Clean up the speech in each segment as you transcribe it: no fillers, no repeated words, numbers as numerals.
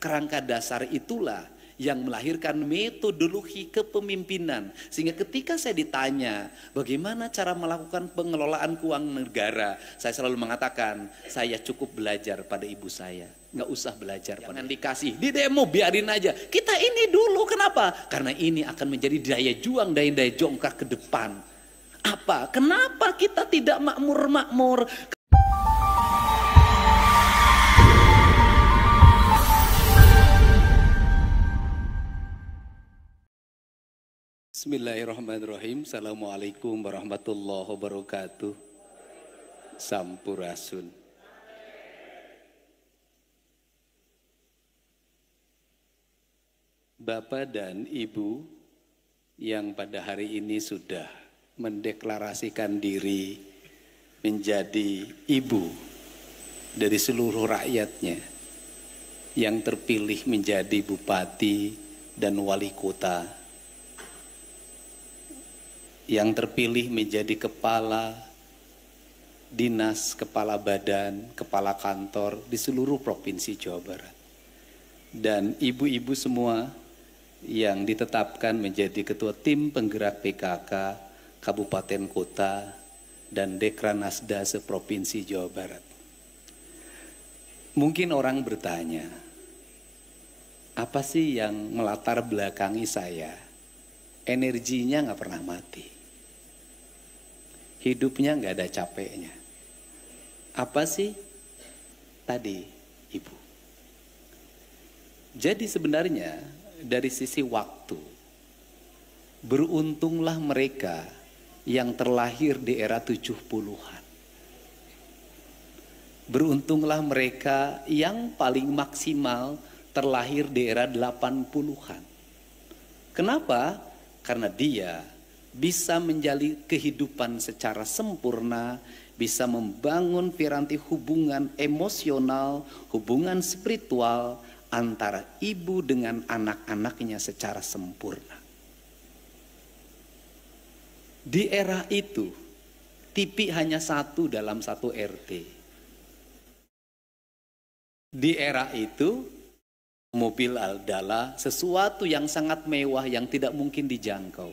Kerangka dasar itulah yang melahirkan metodologi kepemimpinan. Sehingga ketika saya ditanya bagaimana cara melakukan pengelolaan keuangan negara, saya selalu mengatakan saya cukup belajar pada ibu saya. Nggak usah belajar, jangan dikasih di demo, biarin aja. Kita ini dulu, kenapa? Karena ini akan menjadi daya juang, daya jongkak ke depan. Apa? Kenapa kita tidak makmur-makmur? Bismillahirrahmanirrahim. Assalamualaikum warahmatullahi wabarakatuh. Sampurasun. Bapak dan Ibu yang pada hari ini sudah mendeklarasikan diri menjadi ibu dari seluruh rakyatnya, yang terpilih menjadi bupati dan wali kota, yang terpilih menjadi kepala dinas, kepala badan, kepala kantor di seluruh provinsi Jawa Barat, dan ibu-ibu semua yang ditetapkan menjadi ketua tim penggerak PKK Kabupaten Kota dan Dekranasda seprovinsi Jawa Barat. Mungkin orang bertanya, apa sih yang melatar belakangi saya? Energinya nggak pernah mati, hidupnya nggak ada capeknya. Apa sih tadi, Ibu? Jadi sebenarnya dari sisi waktu, beruntunglah mereka yang terlahir di era 70-an. Beruntunglah mereka yang paling maksimal terlahir di era 80-an. Kenapa? Karena dia bisa menjalin kehidupan secara sempurna, bisa membangun piranti hubungan emosional, hubungan spiritual antara ibu dengan anak-anaknya secara sempurna. Di era itu, TV hanya satu dalam satu RT. Di era itu, mobil Aldala sesuatu yang sangat mewah yang tidak mungkin dijangkau.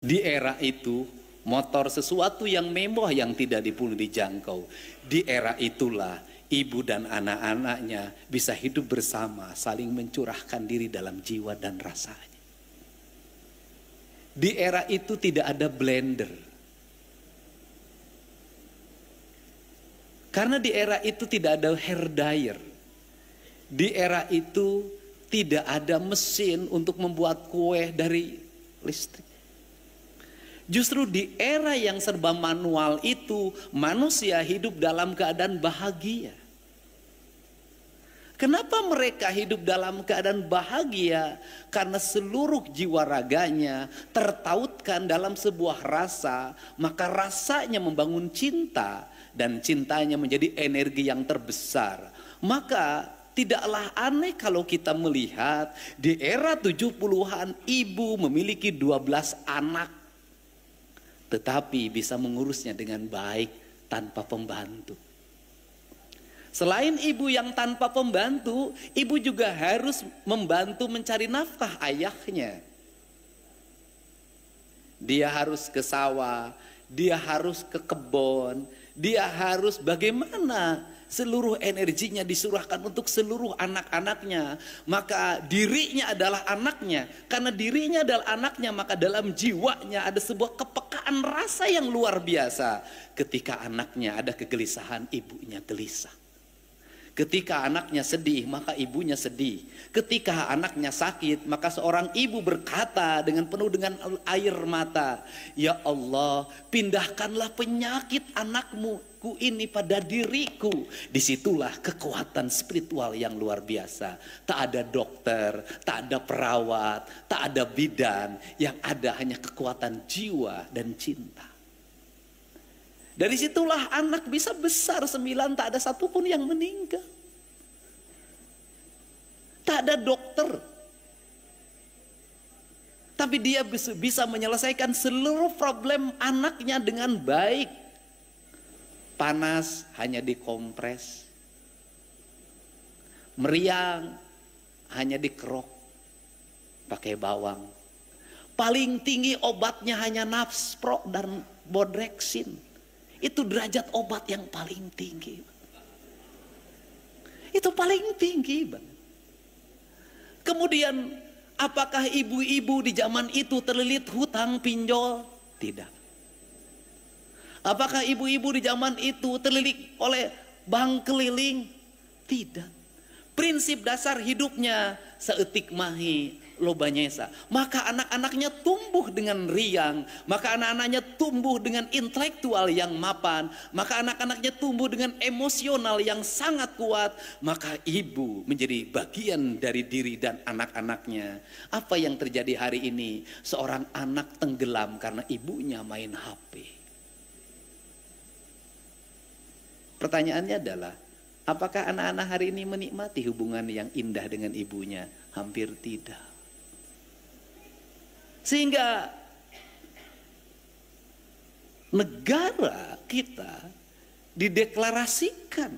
Di era itu, motor sesuatu yang mewah yang tidak dijangkau. Di era itulah ibu dan anak-anaknya bisa hidup bersama, saling mencurahkan diri dalam jiwa dan rasanya. Di era itu tidak ada blender. Karena di era itu tidak ada hair dryer. Di era itu tidak ada mesin untuk membuat kue dari listrik. Justru di era yang serba manual itu, manusia hidup dalam keadaan bahagia. Kenapa mereka hidup dalam keadaan bahagia? Karena seluruh jiwa raganya tertautkan dalam sebuah rasa, maka rasanya membangun cinta, dan cintanya menjadi energi yang terbesar. Maka tidaklah aneh kalau kita melihat di era 70-an ibu memiliki 12 anak, tetapi bisa mengurusnya dengan baik tanpa pembantu. Selain ibu yang tanpa pembantu, ibu juga harus membantu mencari nafkah ayahnya. Dia harus ke sawah, dia harus ke kebun, dia harus bagaimana seluruh energinya disurahkan untuk seluruh anak-anaknya. Maka dirinya adalah anaknya. Karena dirinya adalah anaknya, maka dalam jiwanya ada sebuah kepekaan rasa yang luar biasa. Ketika anaknya ada kegelisahan, ibunya gelisah. Ketika anaknya sedih, maka ibunya sedih. Ketika anaknya sakit, maka seorang ibu berkata dengan penuh dengan air mata, "Ya Allah, pindahkanlah penyakit anakmu ini pada diriku." Disitulah kekuatan spiritual yang luar biasa. Tak ada dokter, tak ada perawat, tak ada bidan. Yang ada hanya kekuatan jiwa dan cinta. Dari situlah anak bisa besar 9, tak ada satupun yang meninggal. Tak ada dokter. Tapi dia bisa menyelesaikan seluruh problem anaknya dengan baik. Panas hanya dikompres. Meriang hanya dikerok pakai bawang. Paling tinggi obatnya hanya nafspro dan bodreksin. Itu derajat obat yang paling tinggi. Itu paling tinggi banget. Kemudian apakah ibu-ibu di zaman itu terlilit hutang pinjol? Tidak. Apakah ibu-ibu di zaman itu terlilit oleh bank keliling? Tidak. Prinsip dasar hidupnya seetik mahi lobanyesa. Maka anak-anaknya tumbuh dengan riang, maka anak-anaknya tumbuh dengan intelektual yang mapan, maka anak-anaknya tumbuh dengan emosional yang sangat kuat. Maka ibu menjadi bagian dari diri dan anak-anaknya. Apa yang terjadi hari ini? Seorang anak tenggelam karena ibunya main HP. Pertanyaannya adalah, apakah anak-anak hari ini menikmati hubungan yang indah dengan ibunya? Hampir tidak. Sehingga negara kita dideklarasikan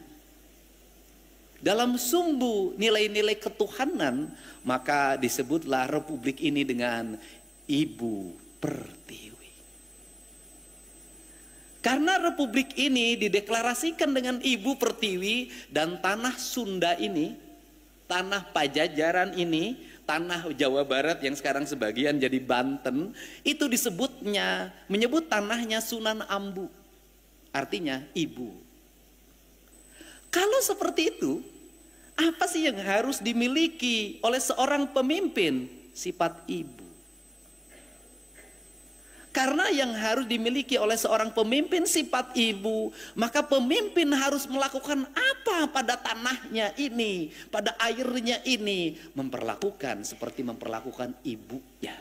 dalam sumbu nilai-nilai ketuhanan, maka disebutlah republik ini dengan Ibu Pertiwi. Karena republik ini dideklarasikan dengan Ibu Pertiwi, dan tanah Sunda ini, tanah Pajajaran ini, tanah Jawa Barat yang sekarang sebagian jadi Banten, itu menyebut tanahnya Sunan Ambu. Artinya ibu. Kalau seperti itu, apa sih yang harus dimiliki oleh seorang pemimpin? Sifat ibu. Karena yang harus dimiliki oleh seorang pemimpin sifat ibu, maka pemimpin harus melakukan apa pada tanahnya ini, pada airnya ini, memperlakukan seperti memperlakukan ibunya.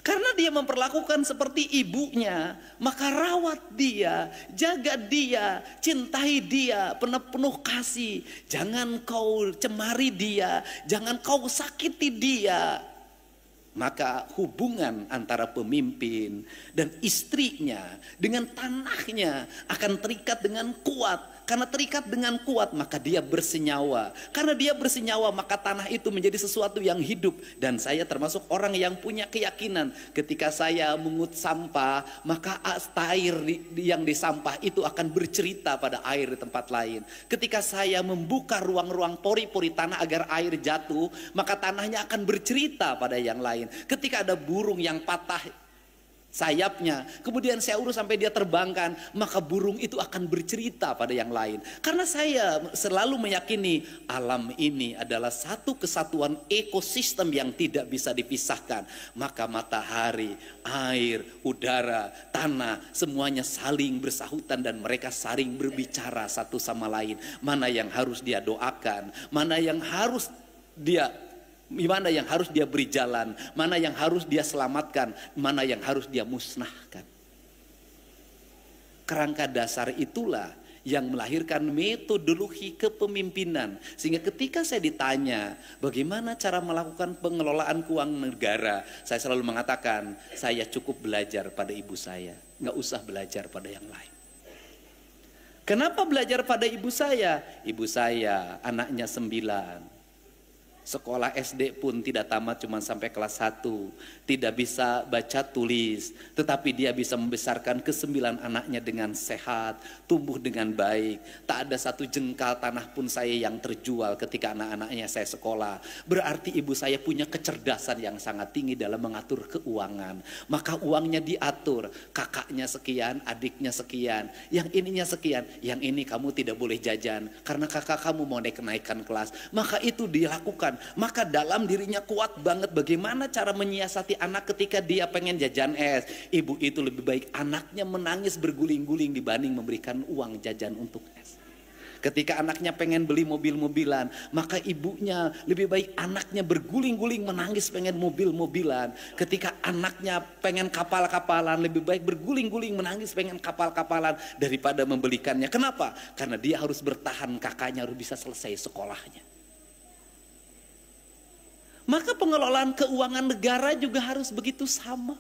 Karena dia memperlakukan seperti ibunya, maka rawat dia, jaga dia, cintai dia, penuh kasih. Jangan kau cemari dia, jangan kau sakiti dia. Maka hubungan antara pemimpin dan istrinya dengan tanahnya akan terikat dengan kuat. Karena terikat dengan kuat, maka dia bersenyawa. Karena dia bersenyawa, maka tanah itu menjadi sesuatu yang hidup. Dan saya termasuk orang yang punya keyakinan, ketika saya mengut sampah, maka air yang di sampah itu akan bercerita pada air di tempat lain. Ketika saya membuka ruang-ruang pori-pori tanah agar air jatuh, maka tanahnya akan bercerita pada yang lain. Ketika ada burung yang patah sayapnya, kemudian saya urus sampai dia terbangkan, maka burung itu akan bercerita pada yang lain. Karena saya selalu meyakini alam ini adalah satu kesatuan ekosistem yang tidak bisa dipisahkan. Maka matahari, air, udara, tanah, semuanya saling bersahutan dan mereka saling berbicara satu sama lain. Mana yang harus dia doakan, mana yang harus dia beri jalan, mana yang harus dia selamatkan, mana yang harus dia musnahkan. Kerangka dasar itulah yang melahirkan metodologi kepemimpinan. Sehingga ketika saya ditanya bagaimana cara melakukan pengelolaan keuangan negara, saya selalu mengatakan saya cukup belajar pada ibu saya, nggak usah belajar pada yang lain. Kenapa belajar pada ibu saya? Ibu saya anaknya 9. Sekolah SD pun tidak tamat, cuma sampai kelas 1. Tidak bisa baca tulis, tetapi dia bisa membesarkan ke-9 anaknya dengan sehat, tumbuh dengan baik. Tak ada satu jengkal tanah pun saya yang terjual ketika anak-anaknya saya sekolah. Berarti ibu saya punya kecerdasan yang sangat tinggi dalam mengatur keuangan. Maka uangnya diatur, kakaknya sekian, adiknya sekian, yang ininya sekian, yang ini kamu tidak boleh jajan karena kakak kamu mau naikkan kelas. Maka itu dilakukan. Maka dalam dirinya kuat banget bagaimana cara menyiasati anak ketika dia pengen jajan es. Ibu itu lebih baik anaknya menangis berguling-guling dibanding memberikan uang jajan untuk es. Ketika anaknya pengen beli mobil-mobilan, maka ibunya lebih baik anaknya berguling-guling menangis pengen mobil-mobilan. Ketika anaknya pengen kapal-kapalan, lebih baik berguling-guling menangis pengen kapal-kapalan daripada membelikannya. Kenapa? Karena dia harus bertahan, kakaknya harus bisa selesai sekolahnya. Maka pengelolaan keuangan negara juga harus begitu sama.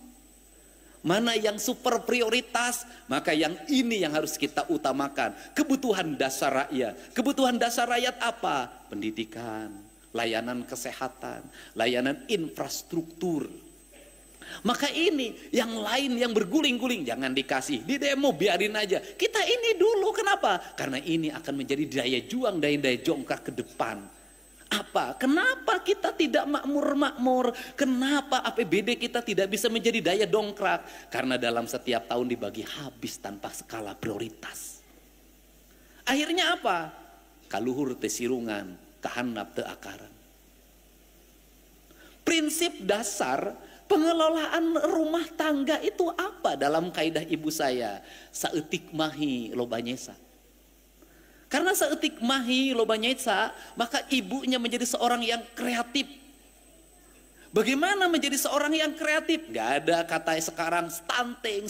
mana yang super prioritas, maka yang ini yang harus kita utamakan. Kebutuhan dasar rakyat. Kebutuhan dasar rakyat apa? Pendidikan, layanan kesehatan, layanan infrastruktur. Maka ini yang lain yang berguling-guling jangan dikasih, di demo biarin aja. Kita ini dulu, kenapa? Karena ini akan menjadi daya juang, daya jongkrak ke depan. Apa? Kenapa kita tidak makmur-makmur? Kenapa APBD kita tidak bisa menjadi daya dongkrak? Karena dalam setiap tahun dibagi habis tanpa skala prioritas. Akhirnya apa? Kaluhur teu sirungan, kahandap teu akaran. Prinsip dasar pengelolaan rumah tangga itu apa dalam kaidah ibu saya? Saeutik mahi loba nyesa. Karena saeutik mahi loba nyesa, maka ibunya menjadi seorang yang kreatif. Bagaimana menjadi seorang yang kreatif? Gak ada kata sekarang stunting.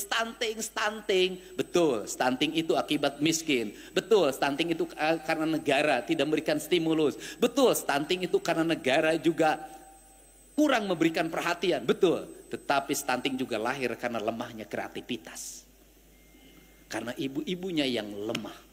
Betul, stunting itu akibat miskin. Betul, stunting itu karena negara tidak memberikan stimulus. Betul, stunting itu karena negara juga kurang memberikan perhatian. Betul, tetapi stunting juga lahir karena lemahnya kreativitas. Karena ibu-ibunya yang lemah.